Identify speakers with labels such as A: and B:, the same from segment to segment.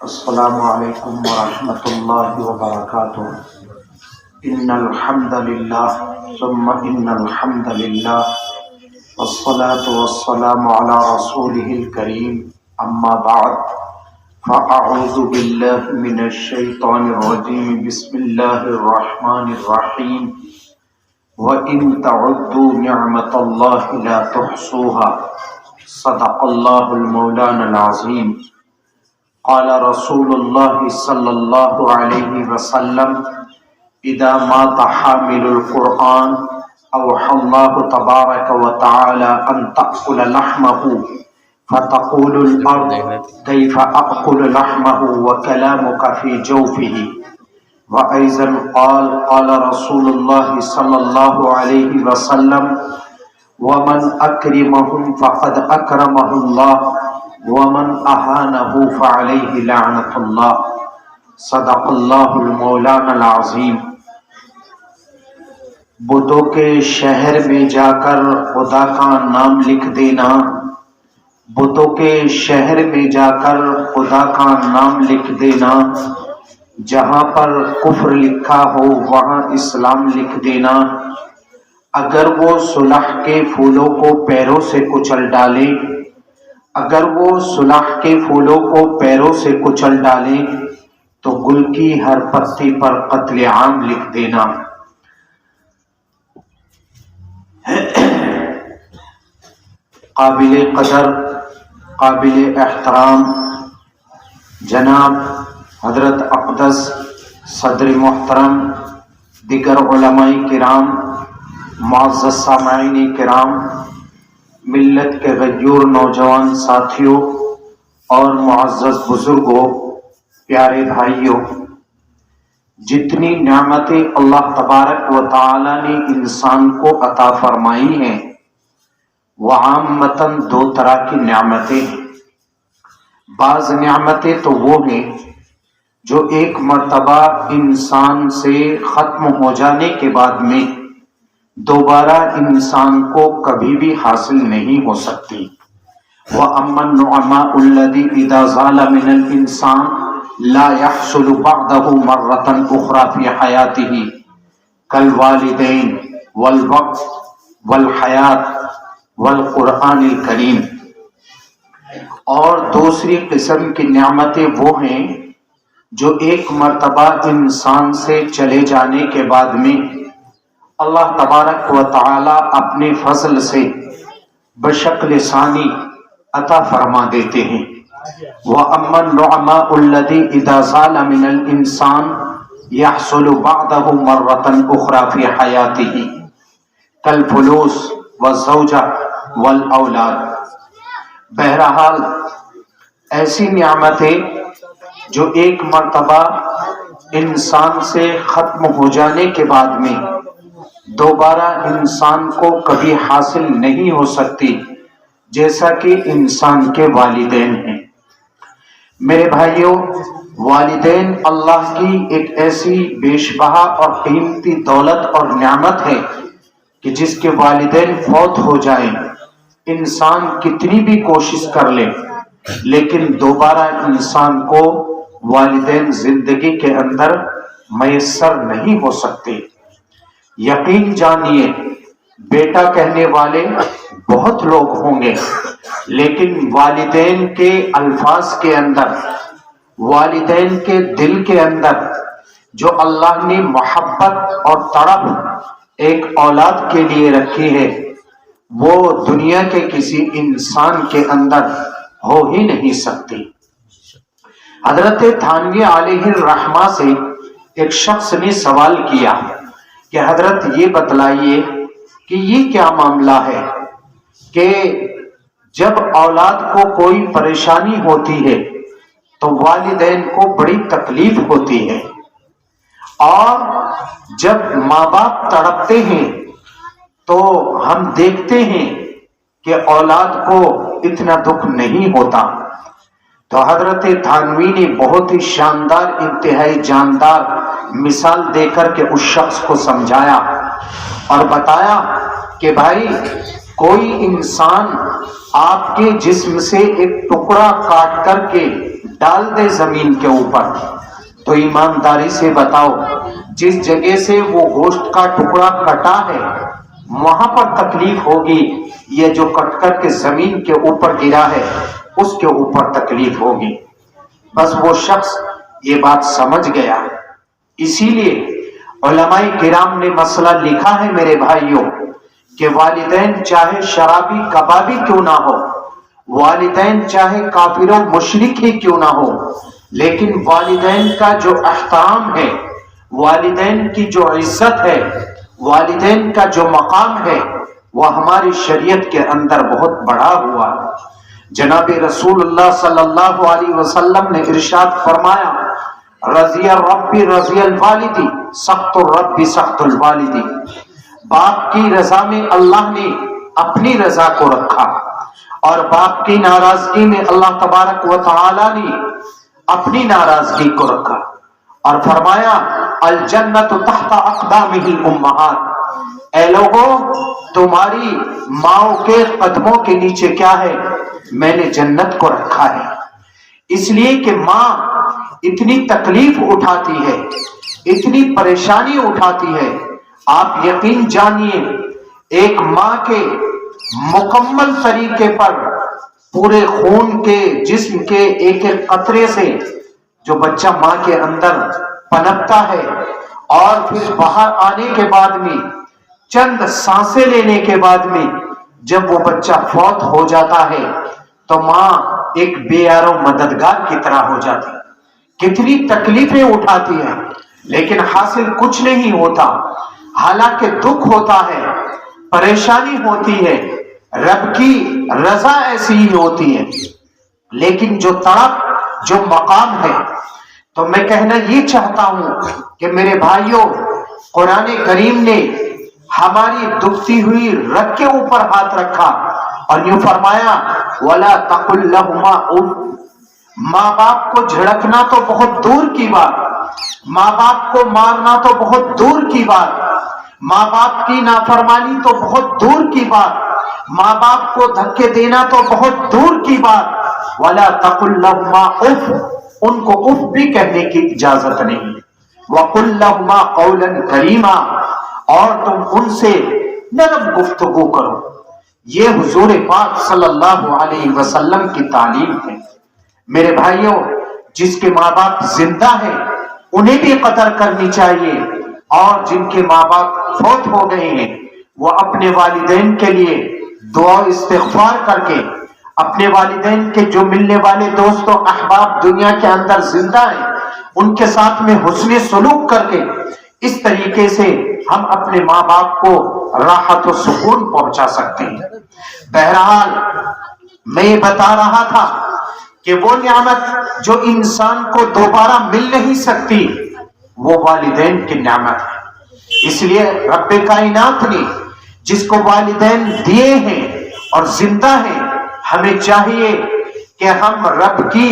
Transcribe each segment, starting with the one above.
A: السلام علیکم ورحمۃ اللہ وبرکاتہ۔ ان الحمد للہ ثم ان الحمد للہ والصلاة والسلام علی رسولہ الکریم، اما بعد فاعوذ باللہ من الشیطان الرجیم، بسم اللہ الرحمن الرحیم۔ وَإِن تَعُدُّوا نِعْمَةَ اللَّهِ لَا تُحْصُوهَا صدق اللہ المولانا العظیم۔ قال رسول اللہ صلی اللہ علیہ وسلم اذا مات حامل القرآن اوحى الله تبارك وتعالى ان تأكل لحمه فتقول الارض كيف أأكل لحمه وكلامك في جوفه۔ وأيضا قال رسول الله صلى الله عليه وسلم ومن أكرمهم فقد أكرمه الله ومن أهانه فعليه لعنة الله۔ صدق اللہ المولانا العظیم۔ بتوں کے شہر میں جا کر خدا کا نام لکھ دینا، بتوں کے شہر میں جا کر خدا کا نام لکھ دینا، جہاں پر کفر لکھا ہو وہاں اسلام لکھ دینا، اگر وہ صلح کے پھولوں کو پیروں سے کچل ڈالے، اگر وہ صلح کے پھولوں کو پیروں سے کچل ڈالے تو گل کی ہر پتی پر قتل عام لکھ دینا۔ قابل قدر، قابل احترام جناب حضرت اقدس صدر محترم، دیگر علماء کرام، معزز سامعین کرام، ملت کے غیور نوجوان ساتھیوں اور معزز بزرگوں، پیارے بھائیوں، جتنی نعمتیں اللہ تبارک و تعالی نے انسان کو عطا فرمائی ہیں وہ عامتاً دو طرح کی نعمتیں ہیں۔ بعض نعمتیں تو وہ ہیں جو ایک مرتبہ انسان سے ختم ہو جانے کے بعد میں دوبارہ انسان کو کبھی بھی حاصل نہیں ہو سکتی۔ وَأَمَّا النُّعَمَاءُ الَّذِي إِذَا زَالَ مِنَ الْإِنسَانِ لَا يَحْصُلُ بَعْدَهُ مَرَّةً أُخْرَى فِي حَيَاتِهِ كَالْوَالِدَيْنِ وَالْوَقْتِ وَالْحَيَاةِ وَالْقُرْآنِ الْكَرِيمِ۔ اور دوسری قسم کی نعمتیں وہ ہیں جو ایک مرتبہ انسان سے چلے جانے کے بعد میں اللہ تبارک و تعالی اپنے فضل سے بشکل ثانی عطا فرما دیتے ہیں۔ وَأَمَّا النُّعَمَاءُ الَّذِي إِذَا زَالَ مِنَ الْإِنسَانِ يَحْصُلُ بَعْدَهُ مَرَّةً أُخْرَى فِي حَيَاتِهِ كَالْفُلُوسِ وَالزَّوْجَةِ وَالْأَوْلَادِ۔ بہرحال ایسی نعمتیں جو ایک مرتبہ انسان سے ختم ہو جانے کے بعد میں دوبارہ انسان کو کبھی حاصل نہیں ہو سکتی، جیسا کہ انسان کے والدین ہیں۔ میرے بھائیوں، والدین اللہ کی ایک ایسی بیش بہا اور قیمتی دولت اور نعمت ہے کہ جس کے والدین فوت ہو جائیں انسان کتنی بھی کوشش کر لے لیکن دوبارہ انسان کو والدین زندگی کے اندر میسر نہیں ہو سکتے۔ یقین جانیے بیٹا کہنے والے بہت لوگ ہوں گے لیکن والدین کے الفاظ کے اندر، والدین کے دل کے اندر جو اللہ نے محبت اور تڑپ ایک اولاد کے لیے رکھی ہے وہ دنیا کے کسی انسان کے اندر ہو ہی نہیں سکتی۔ حضرت تھانوی علیہ الرحمہ سے ایک شخص نے سوال کیا کہ حضرت یہ بتلائیے کہ یہ کیا معاملہ ہے کہ جب اولاد کو کوئی پریشانی ہوتی ہے تو والدین کو بڑی تکلیف ہوتی ہے اور جب ماں باپ تڑپتے ہیں تو ہم دیکھتے ہیں کہ اولاد کو اتنا دکھ نہیں ہوتا۔ تو حضرت تھانوی نے بہت ہی شاندار، انتہائی جاندار مثال دے کر کے اس شخص کو سمجھایا اور بتایا کہ بھائی کوئی انسان آپ کے جسم سے ایک ٹکڑا کاٹ کر کے ڈال دے زمین کے اوپر، تو ایمانداری سے بتاؤ جس جگہ سے وہ گوشت کا ٹکڑا کٹا ہے وہاں پر تکلیف ہوگی، یہ جو کٹ کر کے زمین کے اوپر گرا ہے اس کے اوپر تکلیف ہوگی؟ بس وہ شخص یہ بات سمجھ گیا۔ اسی لیے علماء کرام نے مسئلہ لکھا ہے میرے بھائیوں کہ والدین چاہے شرابی کبابی کیوں نہ ہو، والدین چاہے کافر و مشرک ہی کیوں نہ ہو، لیکن والدین کا جو احترام ہے، والدین کی جو عزت ہے، والدین کا جو مقام ہے، وہ ہماری شریعت کے اندر بہت بڑا ہوا۔ جناب رسول اللہ صلی اللہ علیہ وسلم نے ارشاد فرمایا، رضی الرب رضی الوالدی، سخت الرب سخت الوالدی۔ باپ کی رضا میں اللہ نے اپنی رضا کو رکھا، اور باپ کی ناراضگی میں اللہ تبارک و تعالی نے اپنی ناراضگی کو رکھا، اور فرمایا الجنت تحت اقدامہ الامہات، اے لوگوں تمہاری ماؤں کے قدموں کے نیچے کیا ہے؟ میں نے جنت کو رکھا ہے۔ اس لیے کہ ماں اتنی تکلیف اٹھاتی ہے، اتنی پریشانی اٹھاتی ہے۔ آپ یقین جانیے ایک ماں کے مکمل طریقے پر پورے خون کے جسم کے ایک ایک قطرے سے جو بچہ ماں کے اندر پنپتا ہے، اور پھر باہر آنے کے بعد میں چند سانسیں لینے کے بعد میں جب وہ بچہ فوت ہو جاتا ہے تو ماں ایک بے یار و مددگار کی طرح ہو جاتی ہے۔ کتنی تکلیفیں اٹھاتی ہے لیکن حاصل کچھ نہیں ہوتا، حالانکہ دکھ ہوتا ہے، پریشانی ہوتی ہے، رب کی رضا ایسی ہی ہوتی ہے، لیکن جو تڑپ جو مقام ہے۔ تو میں کہنا یہ چاہتا ہوں کہ میرے بھائیوں، قرآن کریم نے ہماری دکھتی ہوئی رگ کے اوپر ہاتھ رکھا اور یوں فرمایا وَلَا تَقُلْ لَهُمَا اُفٍّ۔ ماں باپ کو جھڑکنا تو بہت دور کی بات، ماں باپ کو مارنا تو بہت دور کی بات، ماں باپ کی نافرمانی تو بہت دور کی بات، ماں باپ کو دھکے دینا تو بہت دور کی بات۔ وَلَا تَقُلْ لَهُمَا اُفٍّ، ان کو اف بھی کہنے کی اجازت نہیں۔ وَقُلْ لَهُمَا قَوْلًا كَرِيمًا، اور تم ان سے نرم گفتگو کرو۔ یہ حضور پاک صلی اللہ علیہ وسلم کی تعلیم ہے۔ میرے بھائیوں، جس کے ماں باپ زندہ ہیں انہیں بھی قدر کرنی چاہیے، اور جن کے ماں باپ فوت ہو گئے ہیں وہ اپنے والدین کے لیے دعا استغفار کر کے، اپنے والدین کے جو ملنے والے دوست و احباب دنیا کے اندر زندہ ہیں ان کے ساتھ میں حسن سلوک کر کے، اس طریقے سے ہم اپنے ماں باپ کو راحت و سکون پہنچا سکتے ہیں۔ بہرحال میں یہ بتا رہا تھا کہ وہ نعمت جو انسان کو دوبارہ مل نہیں سکتی وہ والدین کی نعمت ہے۔ اس لیے رب کائنات نے جس کو والدین دیے ہیں اور زندہ ہیں، ہمیں چاہیے کہ ہم رب کی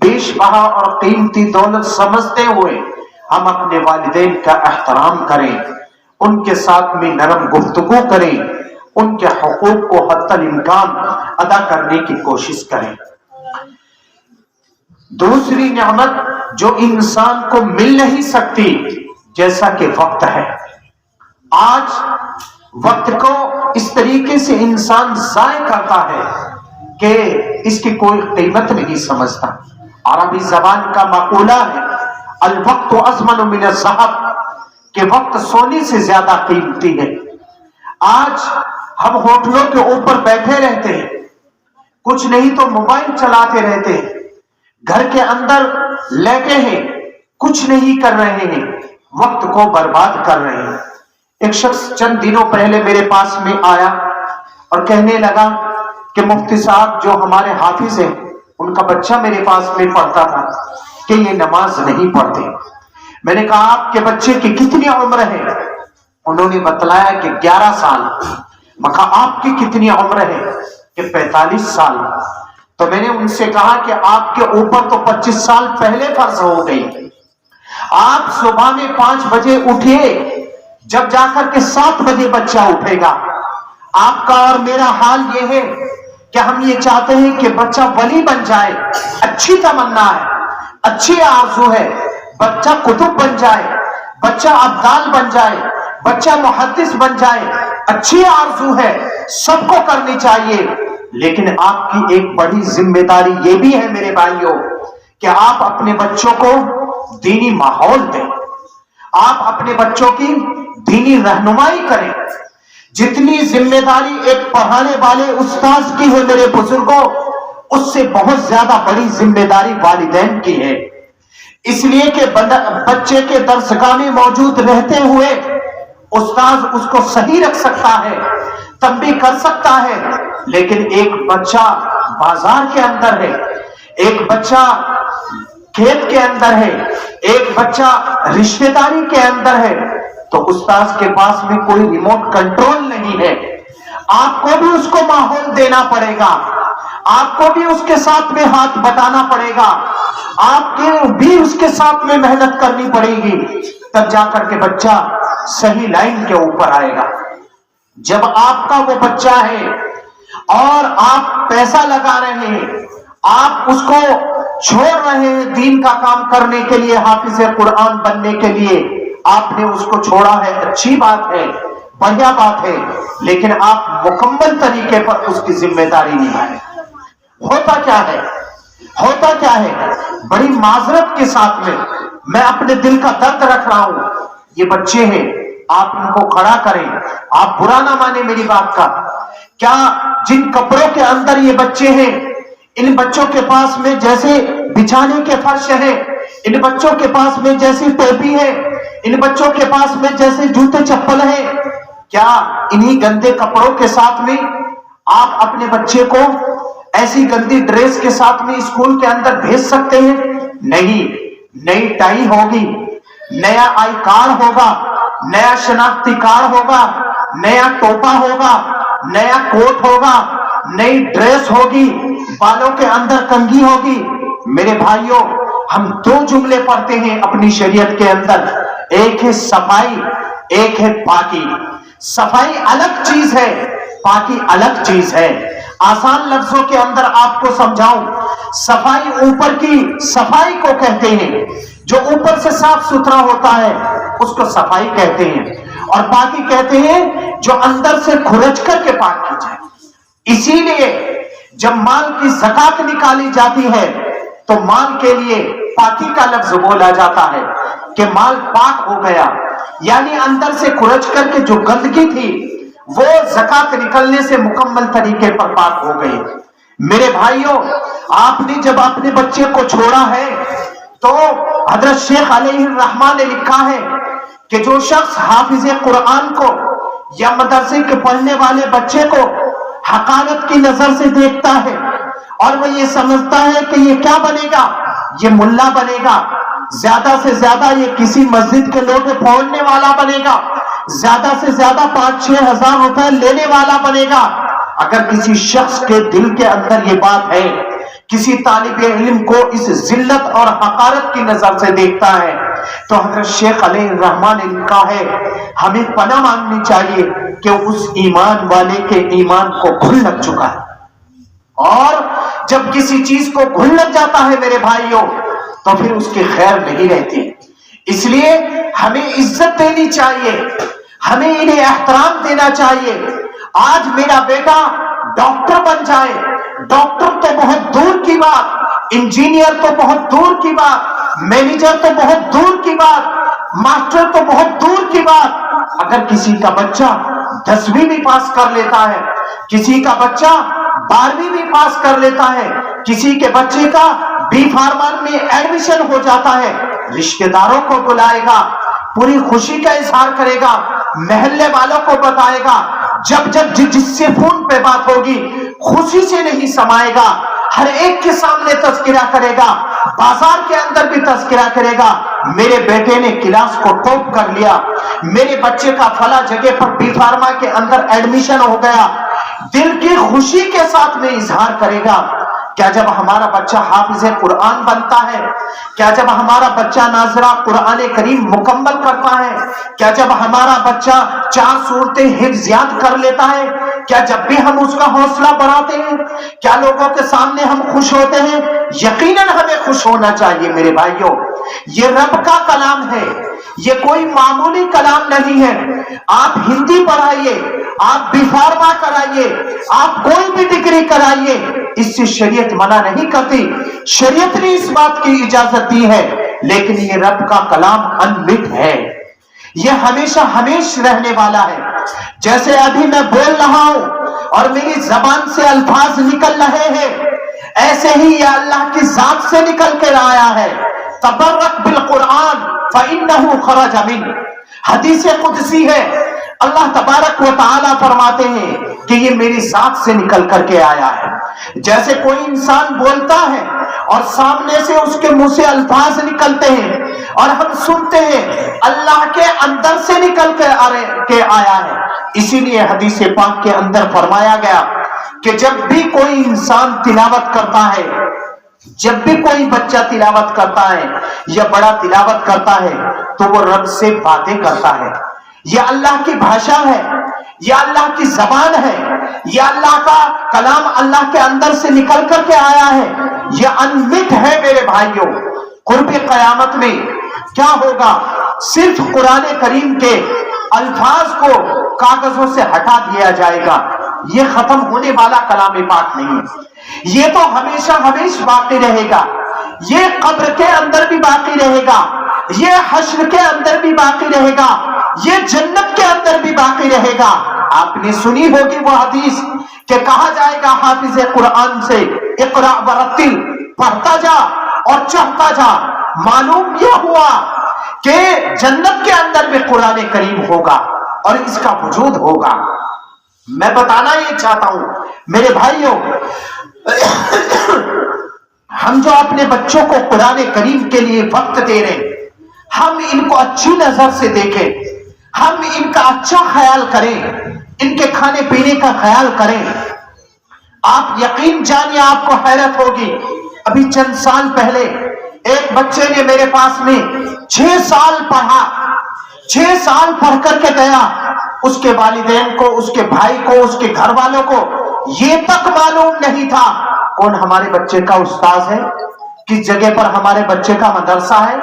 A: بیش بہا اور قیمتی دولت سمجھتے ہوئے ہم اپنے والدین کا احترام کریں، ان کے ساتھ میں نرم گفتگو کریں، ان کے حقوق کو حتی الامکان ادا کرنے کی کوشش کریں۔ دوسری نعمت جو انسان کو مل نہیں سکتی جیسا کہ وقت ہے۔ آج وقت کو اس طریقے سے انسان ضائع کرتا ہے کہ اس کی کوئی قیمت نہیں سمجھتا۔ عربی زبان کا مقولہ ہے الوقت اثمن من الذهب، کہ وقت سونے سے زیادہ قیمتی ہے۔ آج ہم ہوٹلوں کے اوپر بیٹھے رہتے ہیں، کچھ نہیں تو موبائل چلاتے رہتے ہیں، گھر کے اندر لیٹے ہیں، کچھ نہیں کر رہے ہیں، وقت کو برباد کر رہے ہیں۔ ایک شخص چند دنوں پہلے میرے پاس میں آیا اور کہنے لگا کہ مفتی صاحب جو ہمارے حافظ ہیں ان کا بچہ میرے پاس میں پڑھتا تھا کہ یہ نماز نہیں پڑھتے۔ میں نے کہا آپ کے بچے کی کتنی عمر ہے؟ انہوں نے بتلایا کہ 11 سال۔ میں کہا آپ کی کتنی عمر ہے؟ کہ 45 سال۔ تو میں نے ان سے کہا کہ آپ کے اوپر تو 25 سال پہلے فرض ہو گئی۔ آپ صبح میں 5 بجے اٹھیے، جب جا کر کے 7 بجے بچہ اٹھے گا۔ آپ کا اور میرا حال یہ ہے کہ ہم یہ چاہتے ہیں کہ بچہ ولی بن جائے، اچھی تمنا ہے، اچھی آرزو ہے بچہ کتب بن جائے، بچہ ابدال بن جائے، بچہ محدث بن جائے، اچھی آرزو ہے، سب کو کرنی چاہیے، لیکن آپ کی ایک بڑی ذمہ داری یہ بھی ہے میرے بھائیوں کہ آپ اپنے بچوں کو دینی ماحول دیں، آپ اپنے بچوں کی دینی رہنمائی کریں۔ جتنی ذمہ داری ایک پڑھانے والے استاذ کی ہے میرے بزرگوں، اس سے بہت زیادہ بڑی ذمہ داری والدین کی ہے، اس لیے کہ بچے کے درسگاہ میں موجود رہتے ہوئے استاذ اس کو صحیح رکھ سکتا ہے، تنبیہ کر سکتا ہے، لیکن ایک بچہ بازار کے اندر ہے، ایک بچہ کھیت کے اندر ہے، ایک بچہ رشتہ داری کے اندر ہے، تو استاذ کے پاس میں کوئی ریموٹ کنٹرول نہیں ہے، آپ کو بھی اس کو ماحول دینا پڑے گا، آپ کو بھی اس کے ساتھ میں ہاتھ بٹانا پڑے گا، آپ کو بھی اس کے ساتھ میں محنت کرنی پڑے گی، تب جا کر کے بچہ صحیح لائن کے اوپر آئے گا۔ جب آپ کا وہ بچہ ہے اور آپ پیسہ لگا رہے ہیں، آپ اس کو چھوڑ رہے ہیں دین کا کام کرنے کے لیے، حافظ قرآن بننے کے لیے، آپ نے اس کو چھوڑا ہے، اچھی بات ہے، بڑھیا بات ہے، لیکن آپ مکمل طریقے پر اس کی ذمہ داری نبھائیں۔ ہوتا کیا ہے، ہوتا کیا ہے، بڑی معذرت کے ساتھ میں اپنے دل کا درد رکھ رہا ہوں، یہ بچے ہیں، آپ ان کو کھڑا کریں، آپ برا نہ مانیں میری بات کا، کیا جن کپڑوں کے اندر یہ بچے ہیں، ان بچوں کے پاس میں جیسے بچھانے کے فرش ہے، ان بچوں کے پاس میں جیسی ٹوپی ہے، ان بچوں کے پاس میں جیسے جوتے چپل ہے، کیا انہی گندے کپڑوں کے ساتھ میں آپ اپنے بچے کو ایسی گندی ڈریس کے ساتھ میں اسکول کے اندر بھیج سکتے ہیں؟ نہیں، نئی ٹائی ہوگی، نیا آئی کارڈ ہوگا، نیا شناختی کارڈ ہوگا، نیا ٹوپا ہوگا، نیا کوٹ ہوگا، نئی ڈریس ہوگی، بالوں کے اندر کنگھی ہوگی۔ میرے بھائیوں، ہم دو جملے پڑھتے ہیں اپنی شریعت کے اندر، ایک ہے صفائی، ایک ہے پاکی۔ صفائی الگ چیز ہے، پاکی الگ چیز ہے۔ آسان لفظوں کے اندر آپ کو سمجھاؤں، صفائی اوپر کی صفائی کو کہتے ہیں، جو اوپر سے صاف ستھرا ہوتا ہے اس کو صفائی کہتے ہیں، اور پاکی کہتے ہیں جو اندر سے کھرچ کر کے پاک کی جائے۔ اسی لیے جب مال کی زکات نکالی جاتی ہے تو مال کے لیے پاکی کا لفظ بولا جاتا ہے کہ مال پاک ہو گیا، یعنی اندر سے کھرچ کر کے جو گندگی تھی وہ زکات نکلنے سے مکمل طریقے پر پاک ہو گئی۔ میرے بھائیوں، آپ نے جب اپنے بچے کو چھوڑا ہے تو حضرت شیخ علیہ الرحمہ نے لکھا ہے کہ جو شخص حافظ قرآن کو یا مدرسے کے پڑھنے والے بچے کو حقارت کی نظر سے دیکھتا ہے اور وہ یہ سمجھتا ہے کہ یہ کیا بنے گا، یہ ملا بنے گا، زیادہ سے زیادہ یہ کسی مسجد کے لوٹے پھوڑنے والا بنے گا، زیادہ سے زیادہ 5-6 ہزار روپے لینے والا بنے گا، اگر کسی شخص کے دل کے اندر یہ بات ہے، کسی طالب علم کو اس ذلت اور حقارت کی نظر سے دیکھتا ہے، تو حضرت شیخ علیہ الرحمہ نے لکھا ہے ہمیں پناہ مانگنی چاہیے کہ اس ایمان والے کے ایمان کو گھل لگ چکا ہے، اور جب کسی چیز کو گھل لگ جاتا ہے میرے بھائیوں تو پھر اس کی خیر نہیں رہتی۔ اس لیے ہمیں عزت دینی چاہیے، ہمیں انہیں احترام دینا چاہیے۔ آج میرا بیٹا ڈاکٹر بن جائے، ڈاکٹر تو بہت دور کی بات، انجینئر تو بہت دور کی بات، مینیجر تو بہت دور کی بات، ماسٹر تو بہت دور کی بات، اگر کسی کا بچہ 10ویں بھی پاس کر لیتا ہے، کسی کا بچہ 12ویں بھی پاس کر لیتا ہے، کسی کے بچے کا بی فارمان میں ایڈمیشن ہو جاتا ہے، رشتہ داروں کو بلائے گا، پوری خوشی کا اظہار کرے گا، محلے والوں کو بتائے گا، جب جس سے فون پہ بات ہوگی خوشی سے نہیں سمائے گا، ہر ایک کے سامنے تذکرہ کرے گا، بازار کے اندر بھی تذکرہ کرے گا، میرے بیٹے نے کلاس کو ٹاپ کر لیا، میرے بچے کا فلاں جگہ پر بی فارما کے اندر ایڈمیشن ہو گیا، دل کی خوشی کے ساتھ میں اظہار کرے گا۔ کیا جب ہمارا بچہ حافظ قرآن بنتا ہے؟ کیا جب ہمارا بچہ ناظرہ قرآن کریم مکمل کرتا ہے؟ کیا جب ہمارا بچہ 4 سورتیں حفظ یاد کر لیتا ہے؟ کیا جب بھی ہم اس کا حوصلہ بڑھاتے ہیں کیا لوگوں کے سامنے ہم خوش ہوتے ہیں؟ یقیناً ہمیں خوش ہونا چاہیے میرے بھائیوں. یہ رب کا کلام ہے، یہ کوئی معمولی کلام نہیں ہے. آپ ہندی پڑھائیے، آپ بی فارما کرائیے، آپ کوئی بھی ڈگری کرائیے، اس سے شریعت منع نہیں کرتی. شریعت نے اس بات کی اجازت دی ہے، لیکن یہ رب کا کلام انمٹ ہے، یہ ہمیشہ ہمیش رہنے والا ہے. جیسے ابھی میں بول رہا ہوں اور میری زبان سے الفاظ نکل رہے ہیں، ایسے ہی یہ اللہ کی ذات سے نکل کر آیا ہے. تبرک بالقرآن فإنہ خرج من. حدیث قدسی ہے، اللہ تبارک و تعالی فرماتے ہیں کہ یہ میری ذات سے نکل کر کے آیا ہے. جیسے کوئی انسان بولتا ہے اور سامنے سے اس کے منہ سے الفاظ نکلتے ہیں اور ہم سنتے ہیں، اللہ کے اندر سے نکل کے آیا ہے. اسی لیے حدیث پاک کے اندر فرمایا گیا کہ جب بھی کوئی انسان تلاوت کرتا ہے، جب بھی کوئی بچہ تلاوت کرتا ہے یا بڑا تلاوت کرتا ہے تو وہ رب سے باتیں کرتا ہے. یہ اللہ کی بھاشا ہے، یہ اللہ کی زبان ہے، یہ اللہ کا کلام اللہ کے اندر سے نکل کر کے آیا ہے، یہ انمٹ ہے میرے بھائیوں. قرب قیامت میں کیا ہوگا؟ صرف قرآن کریم کے الفاظ کو کاغذوں سے ہٹا دیا جائے گا. یہ ختم ہونے والا کلام پاک نہیں ہے، یہ تو ہمیشہ ہمیشہ باقی رہے گا. یہ قبر کے اندر بھی باقی رہے گا، یہ حشر کے اندر بھی باقی رہے گا، یہ جنت کے اندر بھی باقی رہے گا. آپ نے سنی ہوگی وہ حدیث کہ کہا جائے گا حافظ قرآن سے، اقرأ ورتل، پڑھتا جا اور چڑھتا جا. معلوم یہ ہوا کہ جنت کے اندر بھی قرآن کریم ہوگا اور اس کا وجود ہوگا. میں بتانا یہ چاہتا ہوں میرے بھائیوں، ہم جو اپنے بچوں کو قرآن کریم کے لیے وقت دے رہے ہیں، ہم ان کو اچھی نظر سے دیکھیں، ہم ان کا اچھا خیال کریں، ان کے کھانے پینے کا خیال کریں. آپ یقین جانیے آپ کو حیرت ہوگی، ابھی چند سال پہلے ایک بچے نے میرے پاس میں 6 سال پڑھا، 6 سال پڑھ کر کے گیا. اس کے والدین کو، اس کے بھائی کو، اس کے گھر والوں کو یہ تک معلوم نہیں تھا کون ہمارے بچے کا استاذ ہے، کس جگہ پر ہمارے بچے کا مدرسہ ہے،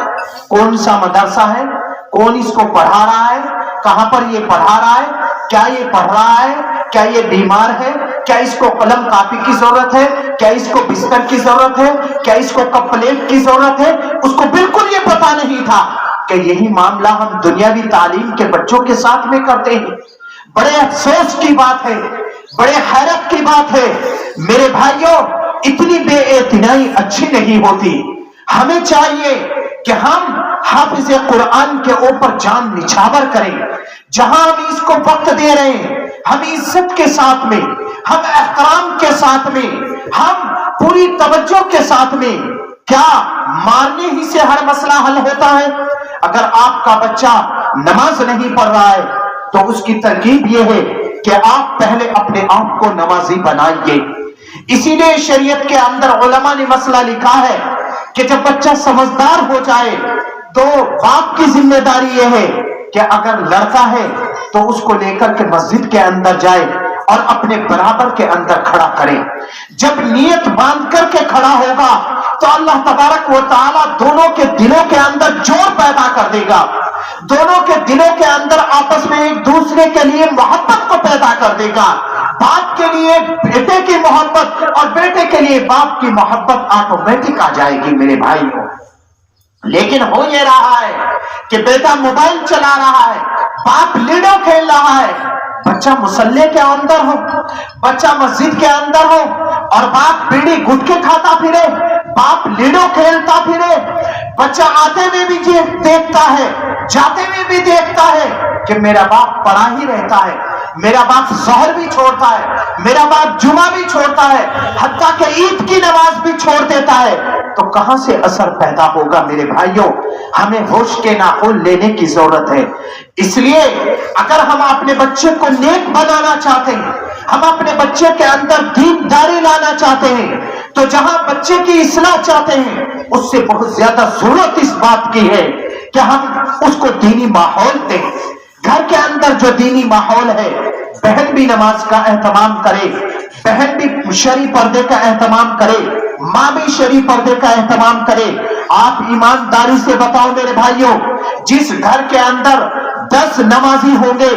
A: کون سا مدرسہ ہے، کون اس کو پڑھا رہا ہے، کہاں پر یہ پڑھا رہا ہے، کیا یہ پڑھ رہا ہے، کیا یہ بیمار ہے، کیا اس کو قلم کاپی کی ضرورت ہے، کیا اس کو بستر کی ضرورت ہے، کیا اس کو کپ پلیٹ کی ضرورت ہے. اس کو بالکل یہ پتا نہیں تھا کہ یہی معاملہ ہم دنیاوی تعلیم کے بچوں کے ساتھ میں کرتے ہیں. بڑے افسوس کی بات ہے، بڑے حیرت کی بات ہے میرے بھائیوں. اتنی بے اعتنائی اچھی نہیں ہوتی. ہمیں چاہیے کہ ہم حافظ قرآن کے اوپر جان نچھاور کریں. جہاں ہم اس کو وقت دے رہے ہیں، ہم عزت کے ساتھ میں، ہم احترام کے ساتھ میں، ہم پوری توجہ کے ساتھ میں. کیا مارنے ہی سے ہر مسئلہ حل ہوتا ہے؟ اگر آپ کا بچہ نماز نہیں پڑھ رہا ہے تو اس کی ترکیب یہ ہے کہ آپ پہلے اپنے آپ کو نمازی بنائیے. اسی لیے شریعت کے اندر علماء نے مسئلہ لکھا ہے کہ جب بچہ سمجھدار ہو جائے تو باپ کی ذمہ داری یہ ہے کہ اگر لڑکا ہے تو اس کو لے کر کے مسجد کے اندر جائے اور اپنے برابر کے اندر کھڑا کرے. جب نیت باندھ کر کے کھڑا ہوگا تو اللہ تبارک و تعالیٰ دونوں کے دلوں کے اندر جوڑ پیدا کر دے گا، دونوں کے دلوں کے اندر آپس میں ایک دوسرے کے لیے محبت کو پیدا کر دے گا. باپ کے لیے بیٹے کی محبت اور بیٹے کے لیے باپ کی محبت آٹومیٹک آ جائے گی میرے بھائیوں. لیکن ہو یہ رہا ہے کہ بیٹا موبائل چلا رہا ہے، باپ لیڈو کھیل رہا ہے، بچہ مصلی کے اندر ہو، بچہ مسجد کے اندر ہو اور باپ بیڑی گٹکے کھاتا پھرے، باپ لیڈو کھیلتا پھرے. بچہ آتے میں بھی دیکھتا ہے، جاتے میں بھی دیکھتا ہے کہ میرا باپ پڑا ہی رہتا ہے، میرا باپ ظہر بھی چھوڑتا ہے، میرا باپ جمعہ بھی چھوڑتا ہے، حتیٰ کہ عید کی نماز بھی چھوڑ دیتا ہے. تو کہاں سے اثر پیدا ہوگا میرے بھائیوں؟ ہمیں ہوش کے ناخن لینے کی ضرورت ہے. اس لیے اگر ہم اپنے بچے کو نیک بنانا چاہتے ہیں، ہم اپنے بچے کے اندر دینداری لانا چاہتے ہیں، تو جہاں بچے کی اصلاح چاہتے ہیں اس سے بہت زیادہ ضرورت اس بات کی ہے کہ ہم اس کو دینی ماحول دیں. گھر کے اندر جو دینی ماحول ہے، بہن بھی نماز کا اہتمام کرے، بہن بھی شرعی پردے کا اہتمام کرے، ماں بھی شرعی پردے کا اہتمام کرے. آپ ایمانداری سے بتاؤ میرے بھائیوں، جس گھر کے اندر 10 نمازی ہوں گے،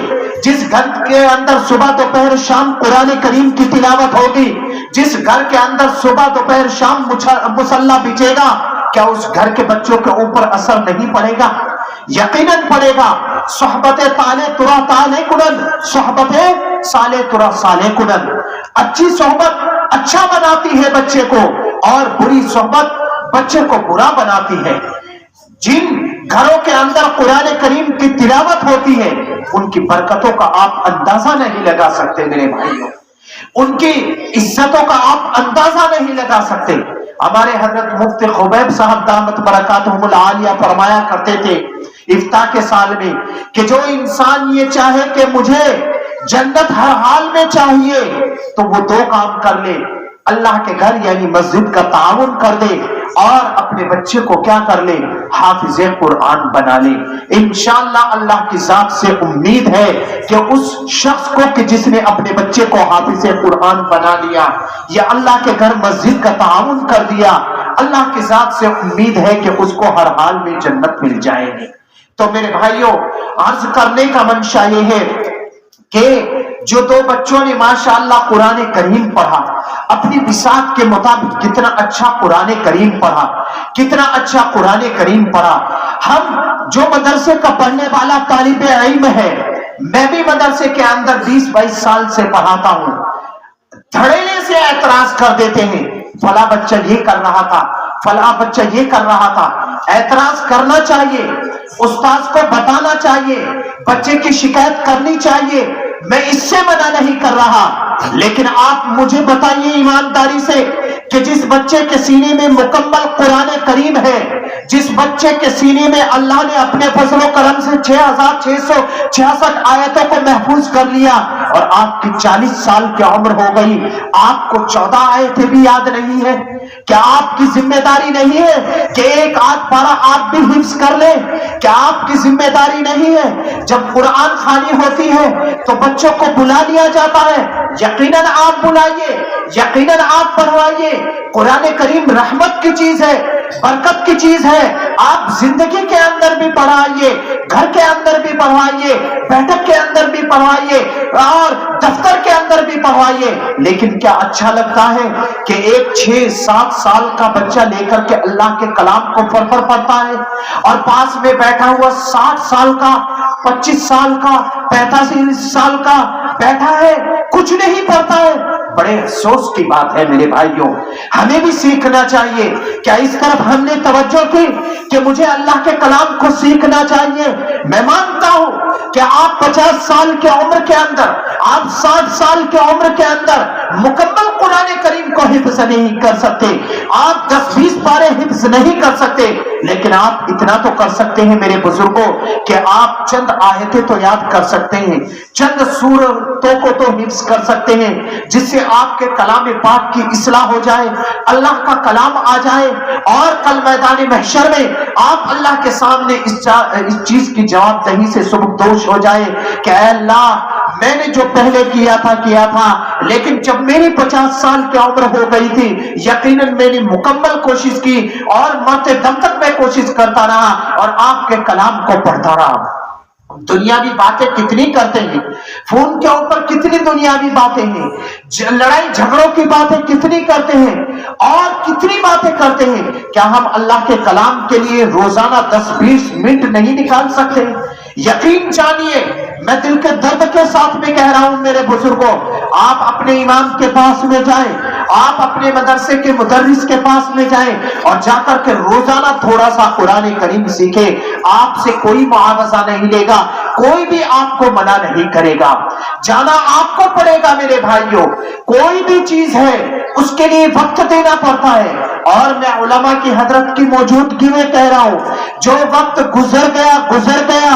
A: جس گھر کے اندر صبح دوپہر شام قرآن کریم کی تلاوت ہوگی، جس گھر کے اندر صبح دوپہر شام مصلی بچے گا، کیا اس گھر کے بچوں کے اوپر اثر نہیں پڑے گا؟ یقیناً پڑے گا. صحبت تالے ترا تالے کنن، صحبت سالے ترا سالے کنن. اچھی صحبت اچھا بناتی ہے بچے کو، اور بری صحبت بچے کو برا بناتی ہے. جن گھروں کے اندر قرآن کریم کی تلاوت ہوتی ہے ان کی برکتوں کا آپ اندازہ نہیں لگا سکتے میرے بھائیوں، ان کی عزتوں کا آپ اندازہ نہیں لگا سکتے. ہمارے حضرت مفتی خبیب صاحب دامت برکاتہم العالیہ فرمایا کرتے تھے افتاح کے سال میں کہ جو انسان یہ چاہے کہ مجھے جنت ہر حال میں چاہیے تو وہ 2 کام کر لے: اللہ کے گھر یعنی مسجد کا تعاون کر دے، اور اپنے بچے کو کیا کر لے؟ حافظ قرآن بنا لے. انشاءاللہ اللہ کی ذات سے امید ہے کہ اس شخص کو کہ جس نے اپنے بچے کو حافظ قرآن بنا لیا یا اللہ کے گھر مسجد کا تعاون کر دیا، اللہ کی ذات سے امید ہے کہ اس کو ہر حال میں جنت مل جائے گی. تو میرے بھائیوں، عرض کرنے کا منشا یہ ہے کہ جو 2 بچوں نے ماشاءاللہ قرآن کریم پڑھا، اپنی بساط کے مطابق کتنا اچھا قرآن کریم پڑھا، کتنا اچھا قرآن کریم پڑھا. ہم جو مدرسے کا پڑھنے والا طالب علم ہے، میں بھی مدرسے کے اندر 20-22 سال سے پڑھاتا ہوں، دھڑیلے سے اعتراض کر دیتے ہیں، فلاں بچہ یہ کر رہا تھا، فلاں بچہ یہ کر رہا تھا. اعتراض کرنا چاہیے، استاذ کو بتانا چاہیے، بچے کی شکایت کرنی چاہیے. میں اس سے منع نہیں کر رہا، لیکن آپ مجھے بتائیے ایمانداری سے کہ جس بچے کے سینے میں مکمل قرآن کریم ہے، جس بچے کے سینے میں اللہ نے اپنے فضل و کرم سے 6666 آیتوں کو محفوظ کر لیا، اور آپ کی 40 سال کی عمر ہو گئی، آپ کو 14 آیتیں بھی یاد نہیں ہے؟ کیا آپ کی ذمہ داری نہیں ہے کہ 1 آدھ پارہ آپ بھی حفظ کر لیں؟ کیا آپ کی ذمہ داری نہیں ہے جب قرآن خوانی ہوتی ہے تو بچوں کو بلا لیا جاتا ہے؟ یقیناً آپ بلائیے، یقیناً آپ پڑھوائیے. قرآن کریم رحمت کی چیز ہے، برکت کی چیز ہے. آپ زندگی کے اندر بھی پڑھائیے، گھر کے اندر بھی پڑھائیے، بیٹھک کے اندر بھی پڑھائیے، اور دفتر کے اندر بھی پڑھائیے. لیکن کیا اچھا لگتا ہے کہ ایک 6-7 سال کا بچہ لے کر کے اللہ کے کلام کو پڑھتا ہے، اور پاس میں بیٹھا ہوا 60 سال کا، 25 سال کا، 45 سال کا بیٹھا ہے، کچھ نہیں پڑھتا ہے؟ بڑے افسوس کی بات ہے میرے بھائیوں. ہمیں بھی سیکھنا چاہیے. کیا اس طرف ہم نے توجہ کی کہ مجھے اللہ کے کلام کو سیکھنا چاہیے؟ میں مانتا ہوں کہ آپ 50 سال کی عمر کے اندر، آپ 60 سال کی عمر کے اندر مکمل قرآن کریم کو حفظ نہیں کر سکتے، آپ 10-20 پارے حفظ نہیں کر سکتے، لیکن آپ اتنا تو کر سکتے ہیں میرے بزرگوں کہ آپ چند آیتیں تو یاد کر سکتے ہیں، چند سورتوں کو تو حفظ کر سکتے ہیں، جس سے آپ کے کلام پاک کی اصلاح ہو جائے، اللہ کا کلام آ جائے، اور کل میدان محشر میں آپ اللہ کے سامنے اس چیز کی جواب دہی سے سبکدوش ہو جائے کہ اے اللہ، میں نے جو پہلے کیا تھا، لیکن جب میری 50 سال کی عمر ہو گئی تھی، یقیناً میں نے مکمل کوشش کی، اور مرتے دم تک میں کوشش کرتا رہا اور آپ کے کلام کو پڑھتا رہا. دنیاوی باتیں کتنی کرتے ہیں، فون کے اوپر کتنی دنیاوی باتیں ہیں، لڑائی جھگڑوں کی باتیں کتنی کرتے ہیں، اور کتنی باتیں کرتے ہیں. کیا ہم اللہ کے کلام کے لیے روزانہ 10-20 منٹ نہیں نکال سکتے؟ یقین جانیے، میں دل کے درد کے ساتھ میں کہہ رہا ہوں میرے بزرگوں، آپ اپنے امام کے پاس میں جائیں، آپ اپنے مدرسے کے مدرس کے پاس میں جائیں، اور جا کر کے روزانہ تھوڑا سا قرآن کریم سیکھیں. آپ سے کوئی معاوضہ نہیں لے گا، کوئی بھی آپ کو منع نہیں کرے گا، جانا آپ کو پڑے گا میرے بھائیوں. کوئی بھی چیز ہے اس کے لیے وقت دینا پڑتا ہے، اور میں علماء کی حضرت کی موجودگی میں کہہ رہا ہوں، جو وقت گزر گیا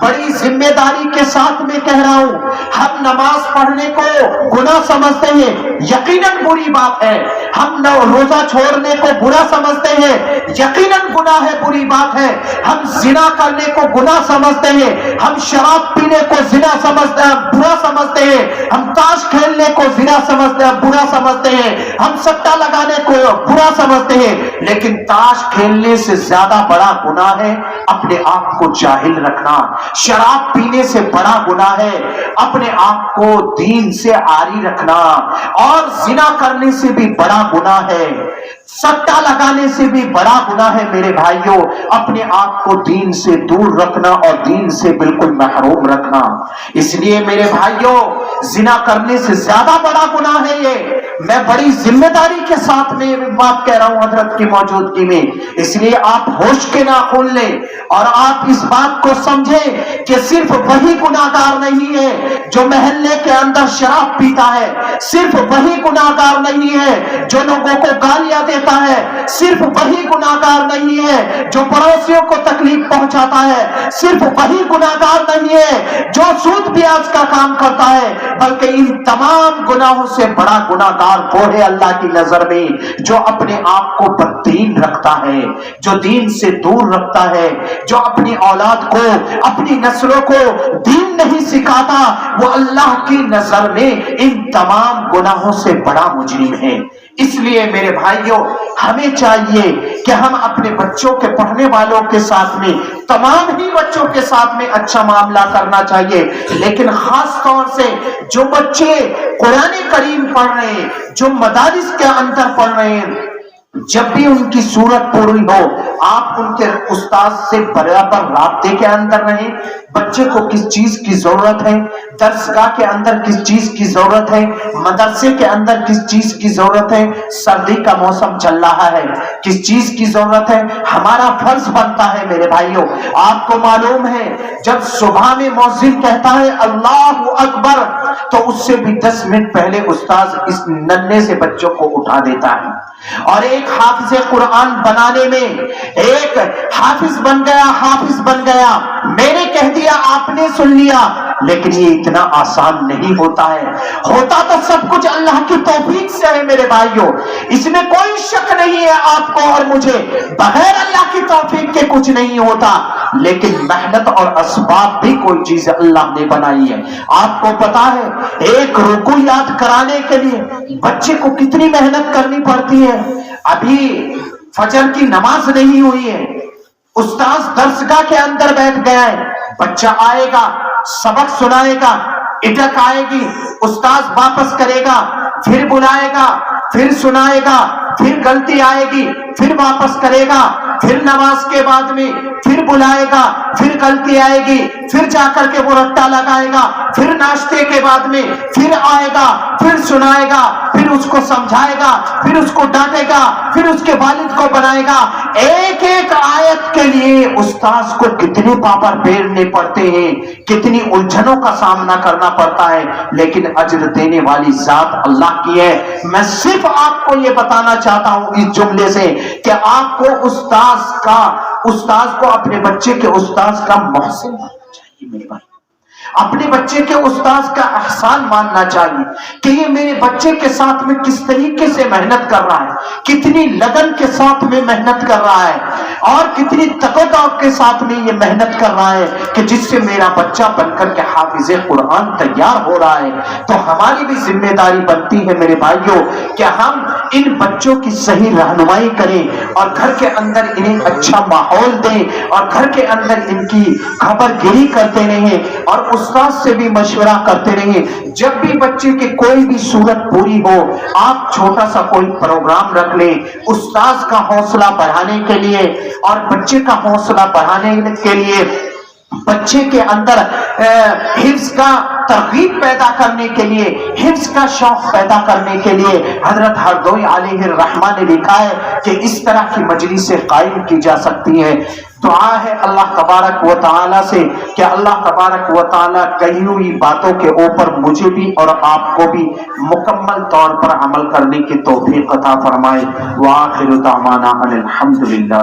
A: بڑی ذمہ داری کے ساتھ میں کہہ رہا ہوں، ہم نماز پڑھنے کو گناہ سمجھتے ہیں، یقیناً بری بات ہے۔ ہم روزہ چھوڑنے کو برا سمجھتے ہیں، یقیناً گناہ ہے، بری بات ہے۔ ہم زنا کرنے کو گناہ سمجھتے ہیں، ہم شراب پینے کو زنا سمجھتے ہیں، برا سمجھتے ہیں، ہم تاش کھیلنے کو زنا سمجھتے ہیں، برا سمجھتے ہیں، ہم سٹا لگانے کو برا سمجھتے ہیں، لیکن تاش کھیلنے سے زیادہ بڑا گناہ ہے اپنے آپ کو جاہل رکھنا۔ شراب پینے سے بڑا گناہ ہے اپنے آپ کو دین سے عاری رکھنا، اور زنا کرنے سے بھی بڑا گناہ ہے، سٹا لگانے سے بھی بڑا گناہ ہے میرے بھائیوں، اپنے آپ کو دین سے دور رکھنا اور دین سے بالکل محروم رکھنا۔ اس لیے میرے بھائیوں، زنا کرنے سے زیادہ بڑا گناہ ہے یہ۔ میں بڑی ذمہ داری کے ساتھ میں یہ بات کہہ رہا ہوں حضرت کی موجودگی میں، اس لیے آپ ہوش کے ناخن لیں اور آپ اس بات کو سمجھیں کہ صرف وہی گناہگار نہیں ہے جو محلے کے اندر شراب پیتا ہے، صرف وہی گناہگار نہیں ہے جو لوگوں کو گالیاں دیتا ہے، صرف وہی گناہگار نہیں ہے جو پڑوسیوں کو تکلیف پہنچاتا ہے، صرف وہی گناہگار نہیں ہے جو سود بیاج کا کام کرتا ہے، بلکہ ان تمام گناہوں سے بڑا گناہگار وہ ہے اللہ کی نظر میں جو اپنے آپ کو بددین رکھتا ہے، جو دین سے دور رکھتا ہے، جو اپنی اولاد کو، اپنی نسلوں کو دین نہیں سکھاتا، وہ اللہ کی نظر میں ان تمام گناہوں سے بڑا مجرم ہے۔ اس لیے میرے بھائیوں، ہمیں چاہیے کہ ہم اپنے بچوں کے پڑھنے والوں کے ساتھ میں، تمام ہی بچوں کے ساتھ میں اچھا معاملہ کرنا چاہیے، لیکن خاص طور سے جو بچے قرآن کریم پڑھ رہے ہیں، جو مدارس کے اندر پڑھ رہے ہیں، جب بھی ان کی صورت پوری ہو، آپ ان کے استاد سے برابر رابطے کے اندر رہیں۔ بچے کو کس چیز کی ضرورت ہے، درسگاہ کے اندر کس چیز کی ضرورت ہے، مدرسے کے اندر کس چیز کی ضرورت ہے، سردی کا موسم چل رہا ہے، کس چیز کی ضرورت ہے، ہمارا فرض بنتا ہے میرے بھائیوں۔ آپ کو معلوم ہے جب صبح میں مؤذن کہتا ہے اللہ اکبر، تو اس سے بھی 10 منٹ پہلے استاذ اس ننھے سے بچوں کو اٹھا دیتا ہے، اور ایک حافظ قرآن بنانے میں ایک حافظ بن گیا، حافظ بن گیا، میں نے کہہ دیا آپ نے سن لیا، لیکن یہ اتنا آسان نہیں ہوتا ہے۔ ہوتا تو سب کچھ اللہ کی توفیق سے ہے میرے بھائیوں، اس میں کوئی شک نہیں ہے آپ کو اور مجھے، بغیر اللہ کی توفیق کے کچھ نہیں ہوتا، لیکن محنت اور اسباب بھی کوئی چیز اللہ نے بنائی ہے۔ آپ کو پتا ہے ایک رکوع یاد کرانے کے لیے بچے کو کتنی محنت کرنی پڑتی ہے۔ ابھی فجر کی نماز نہیں ہوئی ہے، استاذ درسگاہ کے اندر بیٹھ گیا ہے، بچہ آئے گا، سبق سنائے گا، اٹک آئے گی، استاذ واپس کرے گا، پھر بلائے گا، پھر سنائے گا، پھر غلطی آئے گی، پھر واپس کرے گا، پھر نماز کے بعد میں پھر بلائے گا، پھر غلطی آئے گی، پھر جا کر کے وہ رٹا لگائے گا، پھر ناشتے کے بعد میں پھر آئے گا، پھر سنائے گا، پھر اس کو سمجھائے گا، پھر اس کو ڈانٹے گا، پھر اس کے والد کو بنائے گا۔ ایک ایک آیت کے لیے استاذ کو کتنے پاپڑ پھیرنے پڑتے ہیں، کتنی الجھنوں کا سامنا کرنا پڑتا ہے، لیکن اجر دینے والی ذات اللہ کی ہے۔ میں صرف آپ کو یہ بتانا چاہتا ہوں اس جملے سے کہ آپ کو استاذ کو اپنے بچے کے استاذ کا محسن ماننا چاہیے میرے بھائی، اپنے بچے کے استاذ کا احسان ماننا چاہیے کہ یہ میرے بچے کے ساتھ میں کس طریقے سے محنت کر رہا ہے، کتنی لگن کے ساتھ میں محنت کر رہا ہے، اور کتنی تقوی کے ساتھ میں یہ محنت کر رہا ہے کہ جس سے میرا بچہ بن کر کے حافظ قرآن تیار ہو رہا ہے۔ تو ہماری بھی ذمہ داری بنتی ہے میرے بھائیوں کہ ہم ان بچوں کی صحیح رہنمائی کریں اور گھر کے اندر انہیں اچھا ماحول دیں اور گھر کے اندر ان کی خبر گیری کرتے رہیں اور استاد سے بھی مشورہ کرتے رہیں۔ جب بھی بچے کی کوئی بھی صورت پوری ہو، آپ چھوٹا سا کوئی پروگرام رکھ لیں استاد کا حوصلہ بڑھانے کے لیے اور بچے کا حوصلہ بڑھانے کے لیے، بچے کے اندر حفظ کا ترغیب پیدا کرنے کے لیے، حفظ کا شوق پیدا کرنے کے لیے۔ حضرت ہردوئی علیہ الرحمہ نے لکھا ہے کہ اس طرح کی مجلسیں قائم کی جا سکتی ہیں۔ دعا ہے اللہ تبارک و تعالی سے کہ اللہ تبارک و تعالی کہی ہوئی باتوں کے اوپر مجھے بھی اور آپ کو بھی مکمل طور پر عمل کرنے کی توفیق عطا فرمائے۔ وآخر دعوانا ان الحمد للہ۔